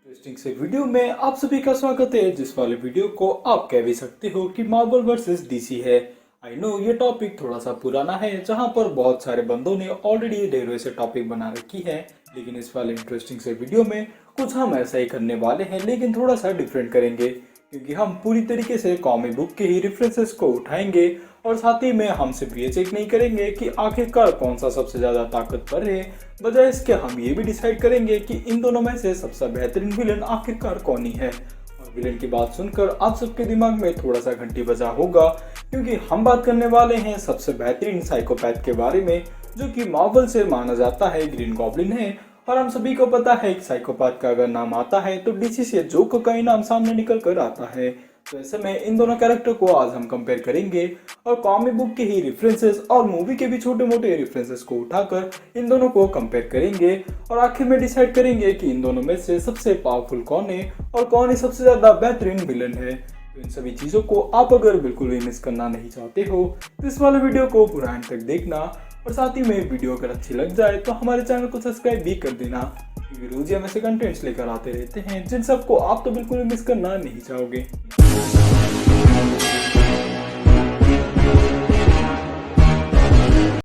Interesting से video में आप सभी का स्वागत है। जिस वाले वीडियो को आप कह भी सकते हो कि मार्वल वर्सेस डीसी है। आई नो ये टॉपिक थोड़ा सा पुराना है, जहां पर बहुत सारे बंदों ने ऑलरेडी ढेरों से टॉपिक बना रखी है, लेकिन इस वाले इंटरेस्टिंग से वीडियो में कुछ हम ऐसा ही करने वाले हैं, लेकिन थोड़ा सा डिफरेंट करेंगे, क्योंकि हम पूरी तरीके से कॉमिक बुक के ही रेफरेंसेस को उठाएंगे और साथ ही में हम सिर्फ ये चेक नहीं करेंगे कि आखिरकार कौन सा सबसे ज़्यादा ताकतवर है, बजाय इसके हम ये भी डिसाइड करेंगे कि इन दोनों में से सबसे बेहतरीन विलन आखिरकार कौन ही है। और विलन की बात सुनकर आप सबके दिमाग में थोड़ा सा घंटी बजा होगा, क्योंकि हम बात करने वाले हैं सबसे बेहतरीन साइकोपैथ के बारे में, जो कि मार्वल से माना जाता है ग्रीन गॉब्लिन है। और हम सभी को पता है कि साइकोपैथ का अगर नाम आता है तो डीसी से जोकर का ही नाम सामने निकल कर आता है। तो ऐसे में इन दोनों कैरेक्टर को आज हम कंपेयर करेंगे और कॉमिक बुक के ही रेफरेंसेस और मूवी के भी छोटे मोटे रेफरेंसेस को उठाकर इन दोनों को कंपेयर करेंगे और आखिर में डिसाइड करेंगे कि इन दोनों में से सबसे पावरफुल कौन है और कौन ही सबसे ज्यादा बेहतरीन विलन है। तो इन सभी चीजों को आप अगर बिल्कुल भी मिस करना नहीं चाहते हो तो इस वाले वीडियो को पूरा एंड तक देखना, और साथ ही में वीडियो अगर अच्छी लग जाए तो हमारे चैनल को सब्सक्राइब भी कर देना, क्योंकि रोज हम ऐसे कंटेंट्स लेकर आते रहते हैं जिन सबको आप तो बिल्कुल भी मिस करना नहीं चाहोगे।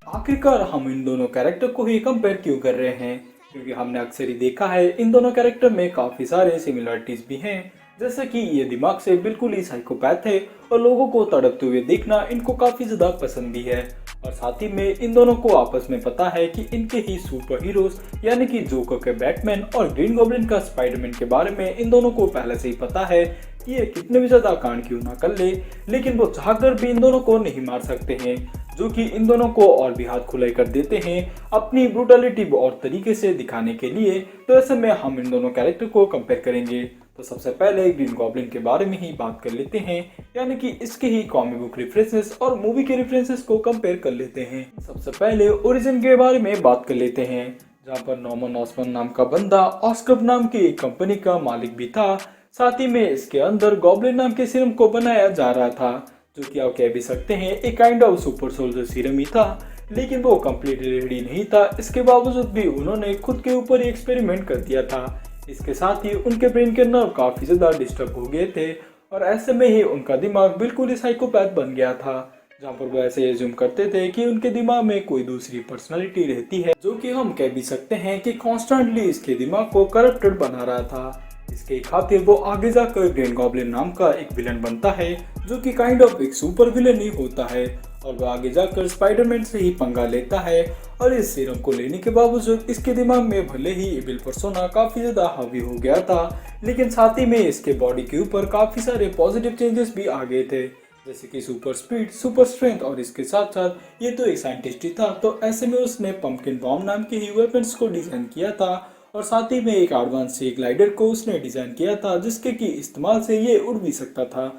आखिरकार हम इन दोनों कैरेक्टर को ही कंपेयर क्यों कर रहे हैं, क्योंकि हमने अक्सर ही देखा है इन दोनों कैरेक्टर में काफी सारे सिमिलरिटीज भी हैं, जैसे कि ये दिमाग से बिल्कुल ही साइकोपैथ है और लोगों को तड़पते हुए देखना इनको काफी ज्यादा पसंद भी है। और साथ ही में इन दोनों को आपस में पता है कि इनके ही सुपर हीरोज यानी कि जोकर के बैटमैन और ग्रीन गॉब्लिन का स्पाइडरमैन के बारे में इन दोनों को पहले से ही पता है कि ये कितने भी ज्यादा कांड क्यों ना कर ले, लेकिन वो चाहकर भी इन दोनों को नहीं मार सकते हैं, जो कि इन दोनों को और भी हाथ खुलाई कर देते हैं अपनी ब्रूटलिटी और तरीके से दिखाने के लिए। तो ऐसे में हम इन दोनों कैरेक्टर को कंपेयर करेंगे। तो सबसे पहले ग्रीन गॉब्लिन के बारे में ही बात कर लेते हैं, यानी कि इसके ही कॉमिक बुक रेफरेंसेस और मूवी के रेफरेंसेस को कंपेयर कर लेते हैं। सबसे पहले ओरिजिन के बारे में बात कर लेते हैं, जहाँ पर नॉर्मन ऑसबॉर्न नाम का बंदा ऑस्कप नाम की एक कंपनी का मालिक भी था। साथ ही में इसके अंदर गॉब्लिन नाम के सीरम को बनाया जा रहा था, जो कि आप कह भी सकते हैं एक kind of super soldier serum ही था, लेकिन वो कम्प्लीटली रेडी नहीं था। इसके बावजूद भी उन्होंने खुद के ऊपर ही एक्सपेरिमेंट कर दिया था। इसके साथ ही उनके ब्रेन के नर्व काफी ज्यादा डिस्टर्ब हो गए थे और ऐसे में ही उनका दिमाग बिल्कुल ही साइकोपैथ बन गया था, जहाँ पर वो ऐसे एज्यूम करते थे कि उनके दिमाग में कोई दूसरी पर्सनालिटी रहती है, जो कि हम कह भी सकते हैं कि कॉन्स्टेंटली इसके दिमाग को करप्टेड बना रहा था। इसके खातिर वो आगे जाकर ग्रीन गॉब्लिन नाम का एक विलन बनता है, जो कि काइंड ऑफ एक सुपर विलन ही होता है, और वो आगे जाकर स्पाइडरमैन से ही पंगा लेता है। और इस सीरम को लेने के बावजूद इसके दिमाग में भले ही इविल पर्सोना काफी ज्यादा हावी हो गया था, लेकिन साथ ही में इसके बॉडी के ऊपर काफी सारे पॉजिटिव चेंजेस भी आ गए थे, जैसे कि सुपर स्पीड, सुपर स्ट्रेंथ, और इसके साथ साथ ये तो एक साइंटिस्ट ही था, तो ऐसे में उसने पंपकिन बॉम्ब नाम के ही वेपन्स को डिजाइन किया था, और साथ ही में एक एडवांस सी ग्लाइडर को उसने डिजाइन किया था, जिसके की इस्तेमाल से ये उड़ भी सकता था।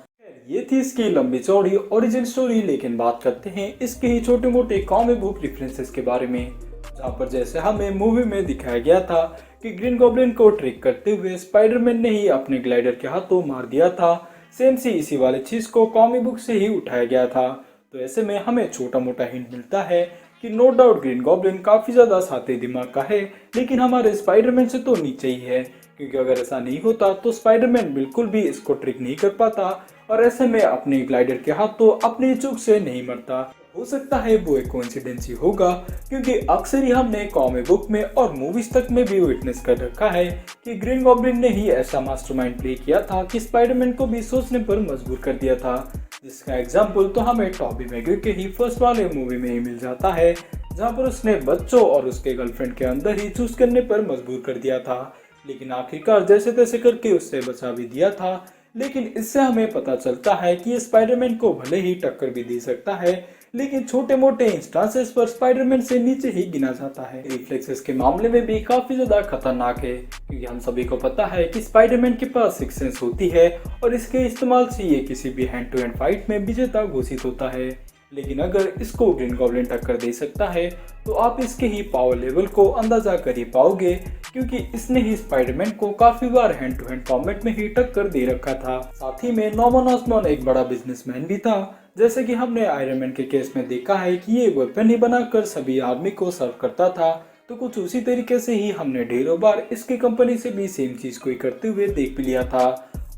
ये थी इसकी लंबी चौड़ी ओरिजिन स्टोरी, लेकिन बात करते हैं इसके ही छोटे मोटे कॉमिक बुक रेफरेंसेस के बारे में, जहाँ पर जैसे हमें मूवी में दिखाया गया था कि ग्रीन गॉब्लिन को ट्रिक करते हुए स्पाइडरमैन ने ही अपने ग्लाइडर के हाथों मार दिया था। सेम सी इसी वाले चीज को कॉमिक बुक से ही उठाया गया था। तो ऐसे में हमें छोटा मोटा हिंट मिलता है कि नो डाउट ग्रीन गॉब्लिन काफी ज्यादा साते दिमाग का है, लेकिन हमारे स्पाइडरमैन से तो नीचे ही है, क्योंकि अगर ऐसा नहीं होता तो स्पाइडरमैन बिल्कुल भी इसको ट्रिक नहीं कर पाता और ऐसे में अपने ग्लाइडर के हाथों अपनी चूक से नहीं मरता। हो सकता है वो एक कोइंसिडेंस ही होगा, क्योंकि अक्सर ही हमने कॉमिक बुक में और मूवीज तक में भी विटनेस कर रखा है कि ग्रीन गॉब्लिन ने ही ऐसा मास्टरमाइंड प्ले किया था कि स्पाइडरमैन को भी सोचने पर मजबूर कर दिया था, जिसका एग्जाम्पल तो हमें टॉबी मैगुइर के ही फर्स्ट वाले मूवी में ही मिल जाता है, जहाँ पर उसने बच्चों और उसके गर्लफ्रेंड के अंदर ही चूज करने पर मजबूर कर दिया था, लेकिन आखिरकार जैसे तैसे करके उससे बचा भी दिया था। लेकिन इससे हमें पता चलता है कि ये स्पाइडरमैन को भले ही टक्कर भी दे सकता है, लेकिन छोटे मोटे इंस्टांसेस पर स्पाइडरमैन से नीचे ही गिना जाता है। रिफ्लेक्सेस के मामले में भी काफी ज्यादा खतरनाक है, क्योंकि हम सभी को पता है कि स्पाइडरमैन के पास सिक्स सेंस होती है और इसके इस्तेमाल से ये किसी भी हैंड टू हैंड फाइट में विजेता घोषित होता है। लेकिन अगर इसको ग्रीन गॉब्लिन टक्कर दे सकता है तो आप इसके ही पावर लेवल को अंदाजा कर ही पाओगे, क्योंकि इसने ही स्पाइडरमैन को काफी बार हैंड टू हैंड फॉर्मेट में ही टक्कर दे रखा था। साथ ही में नॉर्मन ऑसबॉर्न एक बड़ा बिजनेसमैन भी था, जैसे कि हमने आयरन मैन के केस में देखा है कि ये वेपन ही बनाकर सभी आर्मी को सर्व करता था। तो कुछ उसी तरीके से ही हमने ढेरों बार इसकी कंपनी से भी सेम चीज़ को ही करते हुए देख भी लिया था।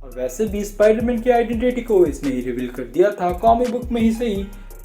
और वैसे भी स्पाइडरमैन की आइडेंटिटी को इसने ही रिवील कर दिया था कॉमिक बुक में ही सही,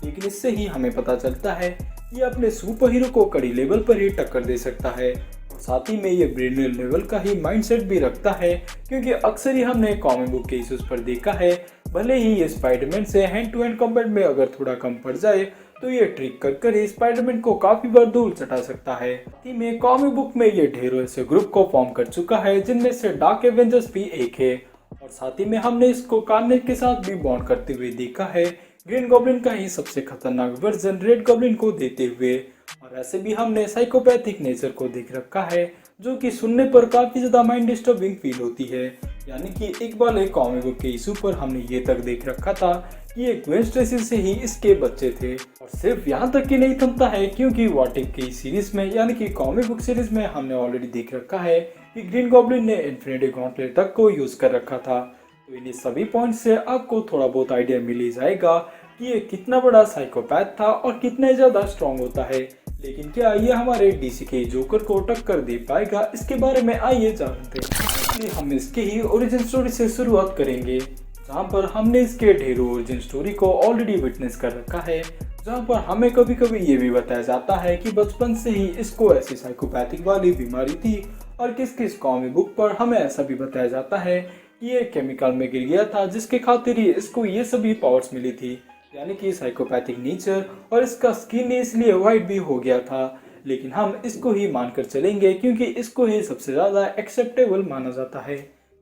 लेकिन इससे ही हमें पता चलता है ये अपने सुपर हीरो को कड़ी लेवल पर ही टक्कर दे सकता है। और साथ ही में ये ब्रिलियंट लेवल का ही माइंडसेट भी रखता है, क्योंकि अक्सर ही हमने कॉमिक बुक के इश्यूज पर देखा है भले ही ये स्पाइडरमैन से हैंड टू हैंड कॉम्बैट में अगर थोड़ा कम पड़ जाए तो ये ट्रिक कर कर ही स्पाइडरमैन को काफी बार दूर चटा सकता है। में कॉमिक बुक में ये ढेरों ऐसे ग्रुप को फॉर्म कर चुका है जिनमें से डार्क एवेंजर्स भी एक है। और साथ ही में हमने इसको कार्नेज के साथ भी बॉन्ड करते हुए देखा है ग्रीन गॉब्लिन का ही सबसे खतरनाक वर्जन रेड गॉब्लिन को देते हुए। और ऐसे भी हमने साइकोपैथिक नेचर को देख रखा है जो कि सुनने पर काफी ज्यादा माइंड डिस्टर्बिंग फील होती है। यानी कि एक बार एक कॉमिक बुक के इशू पर हमने ये तक देख रखा था कि ये ग्वेन स्टेसी से ही इसके बच्चे थे। और सिर्फ यहाँ तक ही नहीं थमता है, क्योंकि व्हाट इफ की सीरीज में यानी कि कॉमिक बुक सीरीज में हमने ऑलरेडी देख रखा है कि ग्रीन गॉब्लिन ने इन्फिनिटी गॉन्टलेट तक को यूज कर रखा था। तो इन सभी पॉइंट से आपको थोड़ा बहुत आइडिया मिल ही जाएगा कि ये कितना बड़ा साइकोपैथ था और कितने ज्यादा स्ट्रॉन्ग होता है। लेकिन क्या ये हमारे डीसी के जोकर को टक्कर दे पाएगा, इसके बारे में आइए जानते हैं। इसलिए हम इसके ही ओरिजिन स्टोरी से शुरुआत करेंगे, जहाँ पर हमने इसके ढेरों ओरिजिन स्टोरी को ऑलरेडी विटनेस कर रखा है, जहाँ पर हमें कभी कभी ये भी बताया जाता है कि बचपन से ही इसको ऐसी साइकोपैथिक वाली बीमारी थी। और किस किस कॉमिक बुक पर हमें ऐसा भी बताया जाता है कि ये केमिकल में गिर गया था जिसके खातिर ही इसको ये सभी पावर्स मिली थी, यानी कि साइकोपैथिक नेचर। और इसका स्किन इसलिए वाइट भी हो गया था, लेकिन हम इसको ही मानकर चलेंगे क्योंकि इसको ही सबसे ज़्यादा एक्सेप्टेबल माना जाता है।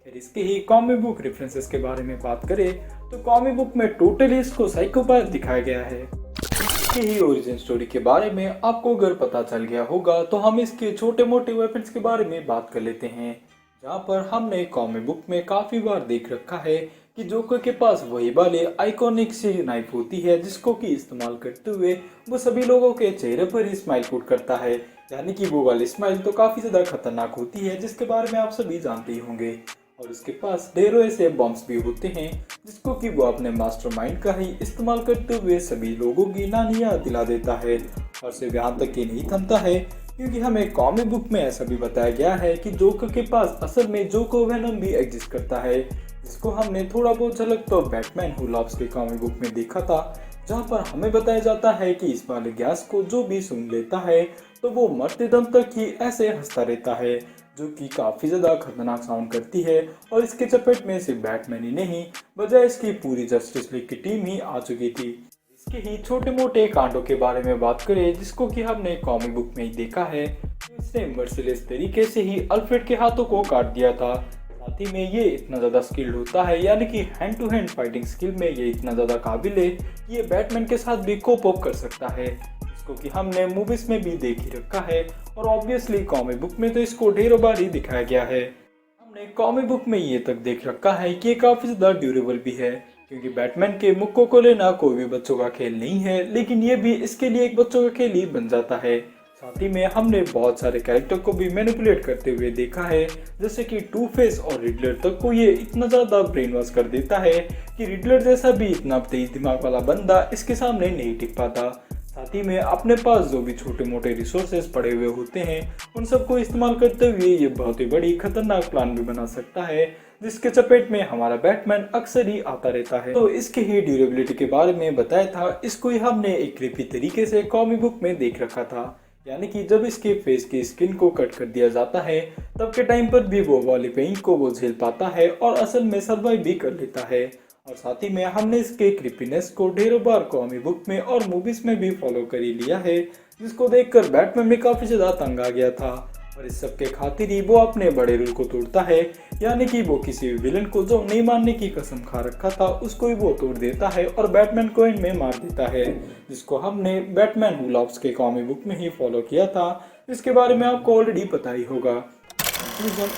फिर इसके ही कॉमिक बुक रेफरेंसेस के बारे में बात करें तो कॉमिक बुक में टोटली इसको साइकोपैथ दिखाया गया है। इसकी ही ओरिजिन स्टोरी के बारे में आपको अगर पता चल गया होगा तो हम इसके छोटे मोटे वेपन्स के बारे में बात कर लेते हैं, जहाँ पर हमने कॉमिक बुक में काफ़ी बार देख रखा है कि जोकर के पास वही वाले आइकॉनिक सी नाइफ होती है जिसको कि इस्तेमाल करते हुए वो सभी लोगों के चेहरे पर ही स्माइल पुट करता है। यानी कि वो वाली स्माइल तो काफ़ी ज़्यादा खतरनाक होती है जिसके बारे में आप सभी जानते ही होंगे। और उसके पास ढेरों ऐसे बॉम्ब्स भी होते हैं जिसको कि वो अपने मास्टरमाइंड का ही इस्तेमाल करते हुए सभी लोगों की नानियाँ दिला देता है। और सिर्फ यहाँ तक ही नहीं थमता है, क्योंकि हमें कॉमिक बुक में ऐसा भी बताया गया है कि जोकर के पास असल में जोको वेनम भी एग्जिस्ट करता है, जिसको हमने थोड़ा बहुत झलक तो बैटमैन हू लव्स के कॉमिक बुक में देखा था, जहाँ पर हमें बताया जाता है कि इस वाले गैस को जो भी सूंघ लेता है तो वो मरते दम तक ही ऐसे हंसता रहता है, जो कि काफ़ी ज़्यादा खतरनाक साउंड करती है। और इसके चपेट में सिर्फ बैटमैन ही नहीं बजाय इसकी पूरी जस्टिस लीग की टीम ही आ चुकी थी। इसके ही छोटे मोटे कांडों के बारे में बात करें जिसको कि हमने कॉमिक बुक में ही देखा है, तो इसने मर्सिलेस तरीके से ही अल्फ्रेड के हाथों को काट दिया था। साथ ही में ये इतना ज़्यादा स्किल्ड होता है, यानी कि hand to hand fighting skill में ये इतना ज़्यादा काबिल है कि ये बैटमैन के साथ भी कोप अप कर सकता है, जिसको कि हमने मूवीज में भी देख ही रखा है। और ऑब्वियसली कॉमिक बुक में तो इसको ढेरों बार ही दिखाया गया है। हमने कॉमिक बुक में ये तक देख रखा है कि ये काफ़ी ज़्यादा ड्यूरेबल भी है, क्योंकि बैटमैन के मुक्कों को लेना कोई भी बच्चों का खेल नहीं है, लेकिन ये भी इसके लिए एक बच्चों का खेल ही बन जाता है। साथ ही में हमने बहुत सारे कैरेक्टर को भी मैनिपुलेट करते हुए देखा है, जैसे कि टू फेस और रिडलर तक को ये इतना ज़्यादा ब्रेन वॉश कर देता है कि रिडलर जैसा भी इतना तेज दिमाग वाला बंदा इसके सामने नहीं टिक पाता। साथ ही में अपने पास जो भी छोटे मोटे रिसोर्सेज पड़े हुए होते हैं उन सबको इस्तेमाल करते हुए ये बहुत ही बड़ी खतरनाक प्लान भी बना सकता है, जिसके चपेट में हमारा बैटमैन अक्सर ही आता रहता है। तो इसके ही ड्यूरेबिलिटी के बारे में बताया था, इसको ही हमने एक क्रीपी तरीके से कॉमिक बुक में देख रखा था, यानी कि जब इसके फेस की स्किन को कट कर दिया जाता है तब के टाइम पर भी वो वाली पेन को वो झेल पाता है और असल में सर्वाइव भी कर लेता है। और साथ ही में हमने इसके क्रिपीनेस को ढेरों बार कॉमिक बुक में और मूवीज में भी फॉलो कर ही लिया है, जिसको देखकर बैटमैन में काफी ज्यादा तंग आ गया था। और इस सब के खातिर ही वो अपने बड़े रूल को तोड़ता है, यानी कि वो किसी भी विलन को जो नहीं मारने की कसम खा रखा था उसको ही वो तोड़ देता है और बैटमैन को एंड में मार देता है, जिसको हमने बैटमैन हू लव्स के कॉमिक बुक में ही फॉलो किया था, जिसके बारे में आपको ऑलरेडी पता ही होगा।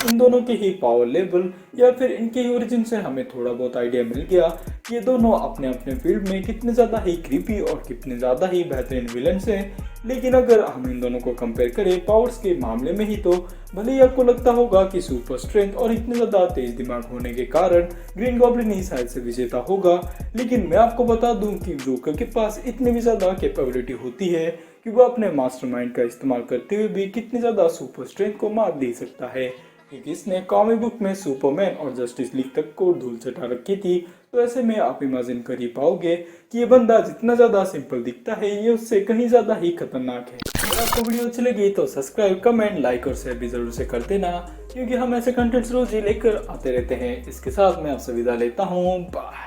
इन दोनों के ही पावर लेवल या फिर इनके ही ओरिजिन से हमें थोड़ा बहुत आइडिया मिल गया कि ये दोनों अपने अपने फील्ड में कितने ज़्यादा ही क्रीपी और कितने ज़्यादा ही बेहतरीन विलन्स हैं। लेकिन अगर हम इन दोनों को कंपेयर करें पावर्स के मामले में ही, तो भले ही आपको लगता होगा कि सुपर स्ट्रेंथ और इतने ज़्यादा तेज दिमाग होने के कारण ग्रीन गॉब्लिन ही शायद से विजेता होगा, लेकिन मैं आपको बता दूं कि जोकर के पास इतनी भी ज़्यादा कैपेबिलिटी होती है कि वो अपने मास्टरमाइंड का इस्तेमाल करते हुए भी कितनी ज़्यादा सुपर स्ट्रेंथ को मात दे सकता है, क्योंकि इसने कॉमिक बुक में सुपरमैन और जस्टिस लीग तक को धूल चटा रखी थी। तो ऐसे में आप इमेजिन कर ही पाओगे कि ये बंदा जितना ज़्यादा सिंपल दिखता है ये उससे कहीं ज़्यादा ही खतरनाक है। अगर आपको वीडियो अच्छी लगी तो सब्सक्राइब, कमेंट, लाइक और शेयर भी ज़रूर से कर देना, क्योंकि हम ऐसे कंटेंट्स रोज ही लेकर आते रहते हैं। इसके साथ मैं आपसे विदा लेता हूँ, बाय।